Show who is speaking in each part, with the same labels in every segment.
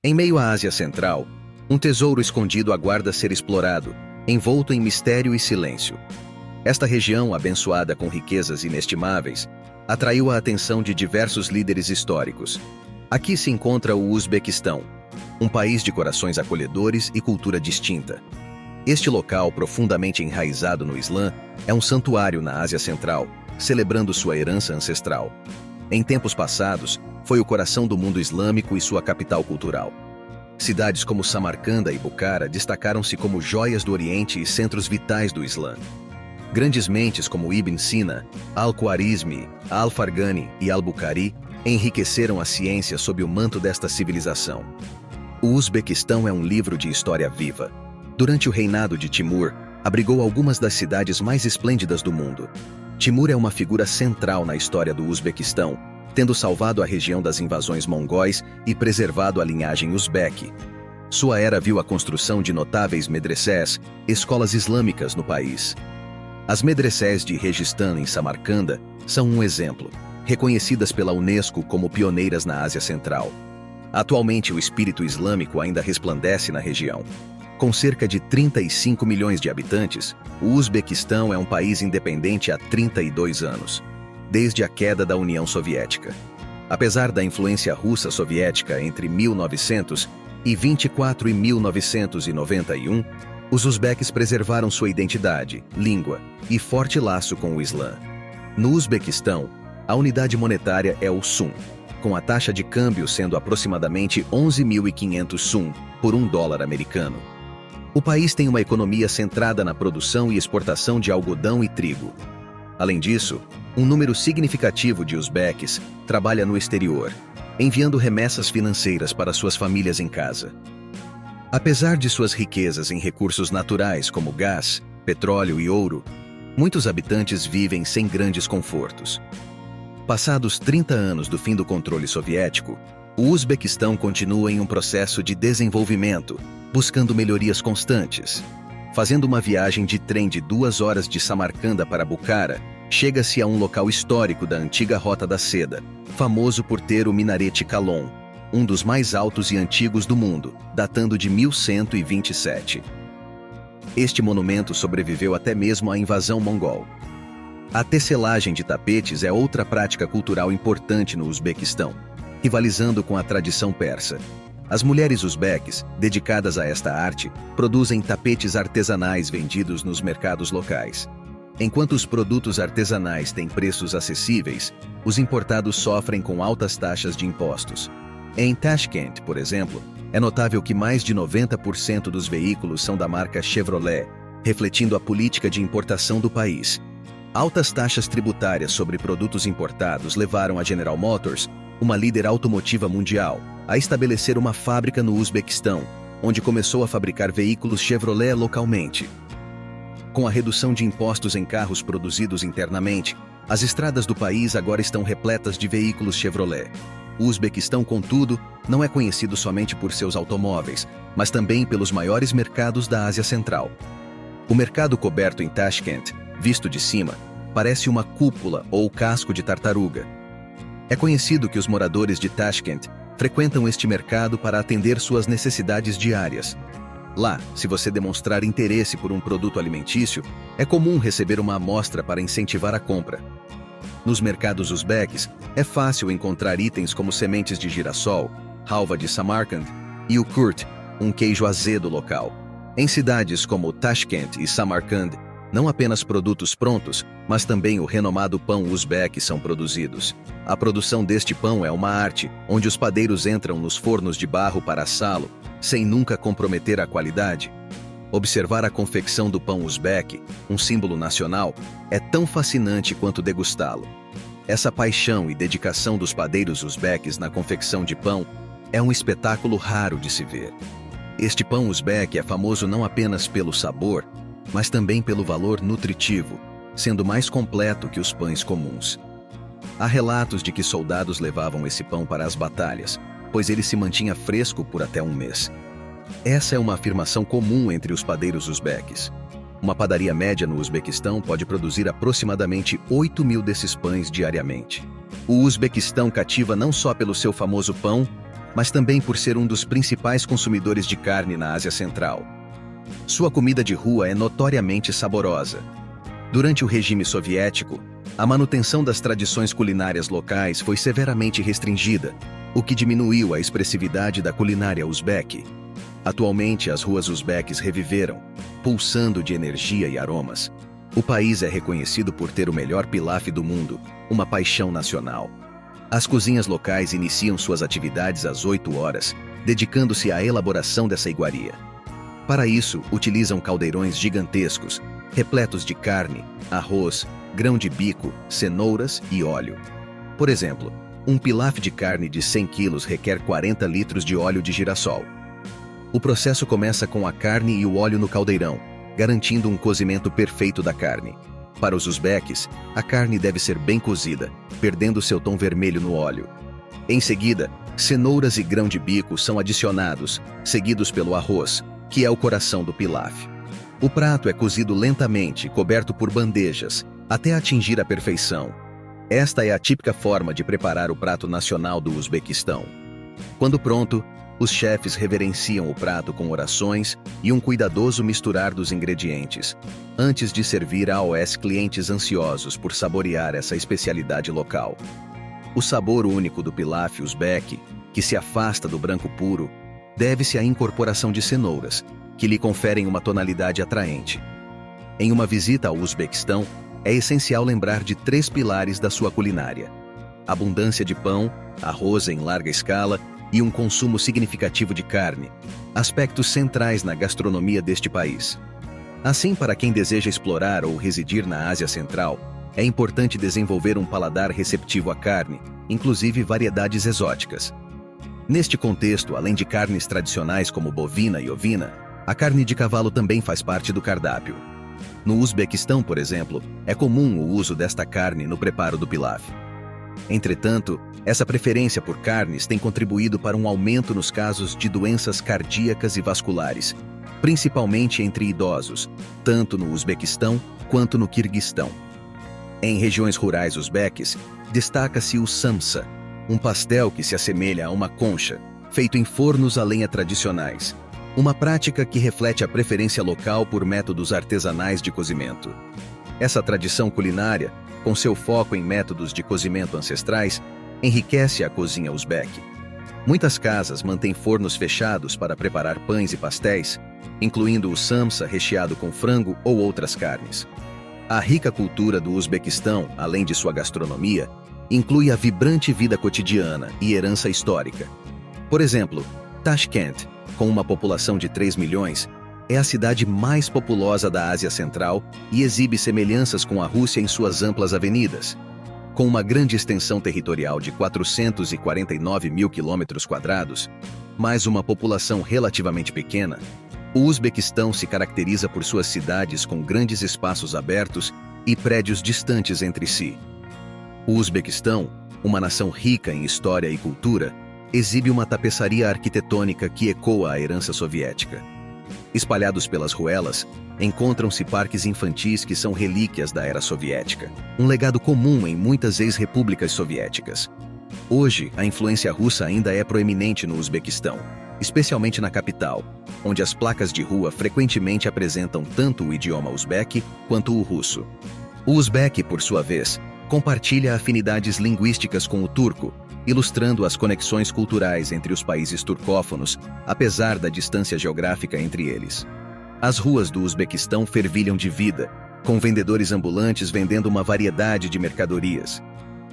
Speaker 1: Em meio à Ásia Central, um tesouro escondido aguarda ser explorado, envolto em mistério e silêncio. Esta região, abençoada com riquezas inestimáveis, atraiu a atenção de diversos líderes históricos. Aqui se encontra o Uzbequistão, um país de corações acolhedores e cultura distinta. Este local, profundamente enraizado no Islã, é um santuário na Ásia Central, celebrando sua herança ancestral. Em tempos passados, foi o coração do mundo islâmico e sua capital cultural. Cidades como Samarcanda e Bukhara destacaram-se como joias do Oriente e centros vitais do Islã. Grandes mentes como Ibn Sina, Al-Khwarizmi, Al-Farghani e Al-Bukhari enriqueceram a ciência sob o manto desta civilização. O Uzbequistão é um livro de história viva. Durante o reinado de Timur, abrigou algumas das cidades mais esplêndidas do mundo. Timur é uma figura central na história do Uzbequistão, tendo salvado a região das invasões mongóis e preservado a linhagem uzbeque. Sua era viu a construção de notáveis medresés, escolas islâmicas no país. As medresés de Registan em Samarcanda são um exemplo, reconhecidas pela Unesco como pioneiras na Ásia Central. Atualmente, o espírito islâmico ainda resplandece na região. Com cerca de 35 milhões de habitantes, o Uzbequistão é um país independente há 32 anos, desde a queda da União Soviética. Apesar da influência russa soviética entre 1924 e 1991, os uzbeques preservaram sua identidade, língua e forte laço com o Islã. No Uzbequistão, a unidade monetária é o Sun, com a taxa de câmbio sendo aproximadamente 11.500 Sun por $1 americano. O país tem uma economia centrada na produção e exportação de algodão e trigo. Além disso, um número significativo de uzbeques trabalha no exterior, enviando remessas financeiras para suas famílias em casa. Apesar de suas riquezas em recursos naturais como gás, petróleo e ouro, muitos habitantes vivem sem grandes confortos. Passados 30 anos do fim do controle soviético, o Uzbequistão continua em um processo de desenvolvimento, buscando melhorias constantes. Fazendo uma viagem de trem de 2 horas de Samarcanda para Bukhara, chega-se a um local histórico da antiga Rota da Seda, famoso por ter o minarete Kalon, um dos mais altos e antigos do mundo, datando de 1127. Este monumento sobreviveu até mesmo à invasão mongol. A tecelagem de tapetes é outra prática cultural importante no Uzbequistão, rivalizando com a tradição persa. As mulheres uzbeques, dedicadas a esta arte, produzem tapetes artesanais vendidos nos mercados locais. Enquanto os produtos artesanais têm preços acessíveis, os importados sofrem com altas taxas de impostos. Em Tashkent, por exemplo, é notável que mais de 90% dos veículos são da marca Chevrolet, refletindo a política de importação do país. Altas taxas tributárias sobre produtos importados levaram a General Motors, uma líder automotiva mundial, a estabelecer uma fábrica no Uzbequistão, onde começou a fabricar veículos Chevrolet localmente. Com a redução de impostos em carros produzidos internamente, as estradas do país agora estão repletas de veículos Chevrolet. O Uzbequistão, contudo, não é conhecido somente por seus automóveis, mas também pelos maiores mercados da Ásia Central. O mercado coberto em Tashkent, visto de cima, parece uma cúpula ou casco de tartaruga. É conhecido que os moradores de Tashkent frequentam este mercado para atender suas necessidades diárias. Lá, se você demonstrar interesse por um produto alimentício, é comum receber uma amostra para incentivar a compra. Nos mercados uzbeques, é fácil encontrar itens como sementes de girassol, halva de Samarkand e o kurt, um queijo azedo local. Em cidades como Tashkent e Samarkand, não apenas produtos prontos, mas também o renomado pão uzbeque são produzidos. A produção deste pão é uma arte, onde os padeiros entram nos fornos de barro para assá-lo, sem nunca comprometer a qualidade. Observar a confecção do pão uzbeque, um símbolo nacional, é tão fascinante quanto degustá-lo. Essa paixão e dedicação dos padeiros uzbeques na confecção de pão é um espetáculo raro de se ver. Este pão uzbeque é famoso não apenas pelo sabor, mas também pelo valor nutritivo, sendo mais completo que os pães comuns. Há relatos de que soldados levavam esse pão para as batalhas, pois ele se mantinha fresco por até um mês. Essa é uma afirmação comum entre os padeiros uzbeques. Uma padaria média no Uzbequistão pode produzir aproximadamente 8.000 desses pães diariamente. O Uzbequistão cativa não só pelo seu famoso pão, mas também por ser um dos principais consumidores de carne na Ásia Central. Sua comida de rua é notoriamente saborosa. Durante o regime soviético, a manutenção das tradições culinárias locais foi severamente restringida, o que diminuiu a expressividade da culinária uzbeque. Atualmente, as ruas uzbeques reviveram, pulsando de energia e aromas. O país é reconhecido por ter o melhor pilaf do mundo, uma paixão nacional. As cozinhas locais iniciam suas atividades às 8 horas, dedicando-se à elaboração dessa iguaria. Para isso, utilizam caldeirões gigantescos, repletos de carne, arroz, grão de bico, cenouras e óleo. Por exemplo, um pilaf de carne de 100 quilos requer 40 litros de óleo de girassol. O processo começa com a carne e o óleo no caldeirão, garantindo um cozimento perfeito da carne. Para os uzbeques, a carne deve ser bem cozida, perdendo seu tom vermelho no óleo. Em seguida, cenouras e grão de bico são adicionados, seguidos pelo arroz, que é o coração do pilaf. O prato é cozido lentamente, coberto por bandejas, até atingir a perfeição. Esta é a típica forma de preparar o prato nacional do Uzbequistão. Quando pronto, os chefes reverenciam o prato com orações e um cuidadoso misturar dos ingredientes, antes de servir aos clientes ansiosos por saborear essa especialidade local. O sabor único do pilaf uzbeque, que se afasta do branco puro, deve-se à incorporação de cenouras, que lhe conferem uma tonalidade atraente. Em uma visita ao Uzbequistão, é essencial lembrar de 3 pilares da sua culinária: abundância de pão, arroz em larga escala e um consumo significativo de carne, aspectos centrais na gastronomia deste país. Assim, para quem deseja explorar ou residir na Ásia Central, é importante desenvolver um paladar receptivo à carne, inclusive variedades exóticas. Neste contexto, além de carnes tradicionais como bovina e ovina, a carne de cavalo também faz parte do cardápio. No Uzbequistão, por exemplo, é comum o uso desta carne no preparo do pilaf. Entretanto, essa preferência por carnes tem contribuído para um aumento nos casos de doenças cardíacas e vasculares, principalmente entre idosos, tanto no Uzbequistão quanto no Quirguistão. Em regiões rurais uzbeques, destaca-se o samsa, um pastel que se assemelha a uma concha, feito em fornos a lenha tradicionais, uma prática que reflete a preferência local por métodos artesanais de cozimento. Essa tradição culinária, com seu foco em métodos de cozimento ancestrais, enriquece a cozinha uzbeque. Muitas casas mantêm fornos fechados para preparar pães e pastéis, incluindo o samsa recheado com frango ou outras carnes. A rica cultura do Uzbequistão, além de sua gastronomia, inclui a vibrante vida cotidiana e herança histórica. Por exemplo, Tashkent, com uma população de 3 milhões, é a cidade mais populosa da Ásia Central e exibe semelhanças com a Rússia em suas amplas avenidas. Com uma grande extensão territorial de 449 mil quilômetros quadrados, mais uma população relativamente pequena, o Uzbequistão se caracteriza por suas cidades com grandes espaços abertos e prédios distantes entre si. O Uzbequistão, uma nação rica em história e cultura, exibe uma tapeçaria arquitetônica que ecoa a herança soviética. Espalhados pelas ruelas, encontram-se parques infantis que são relíquias da era soviética, um legado comum em muitas ex-repúblicas soviéticas. Hoje, a influência russa ainda é proeminente no Uzbequistão, especialmente na capital, onde as placas de rua frequentemente apresentam tanto o idioma uzbeque quanto o russo. O uzbeque, por sua vez, compartilha afinidades linguísticas com o turco, ilustrando as conexões culturais entre os países turcófonos, apesar da distância geográfica entre eles. As ruas do Uzbequistão fervilham de vida, com vendedores ambulantes vendendo uma variedade de mercadorias.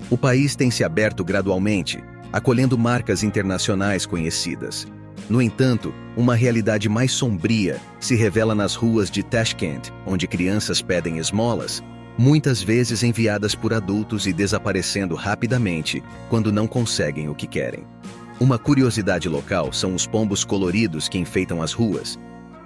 Speaker 1: O país tem se aberto gradualmente, acolhendo marcas internacionais conhecidas. No entanto, uma realidade mais sombria se revela nas ruas de Tashkent, onde crianças pedem esmolas, muitas vezes enviadas por adultos e desaparecendo rapidamente quando não conseguem o que querem. Uma curiosidade local são os pombos coloridos que enfeitam as ruas.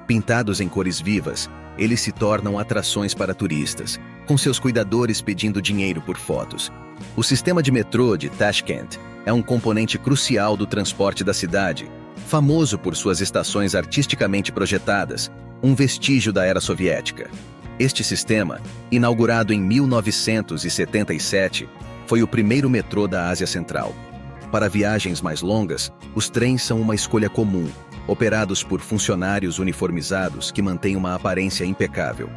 Speaker 1: Pintados em cores vivas, eles se tornam atrações para turistas, com seus cuidadores pedindo dinheiro por fotos. O sistema de metrô de Tashkent é um componente crucial do transporte da cidade, famoso por suas estações artisticamente projetadas, um vestígio da era soviética. Este sistema, inaugurado em 1977, foi o primeiro metrô da Ásia Central. Para viagens mais longas, os trens são uma escolha comum, operados por funcionários uniformizados que mantêm uma aparência impecável.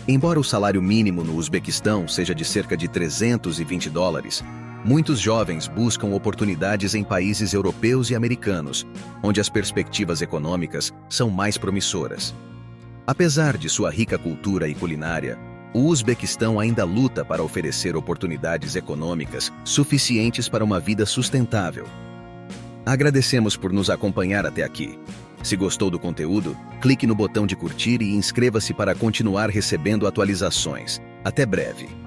Speaker 1: Embora o salário mínimo no Uzbequistão seja de cerca de $320, muitos jovens buscam oportunidades em países europeus e americanos, onde as perspectivas econômicas são mais promissoras. Apesar de sua rica cultura e culinária, o Uzbequistão ainda luta para oferecer oportunidades econômicas suficientes para uma vida sustentável. Agradecemos por nos acompanhar até aqui. Se gostou do conteúdo, clique no botão de curtir e inscreva-se para continuar recebendo atualizações. Até breve!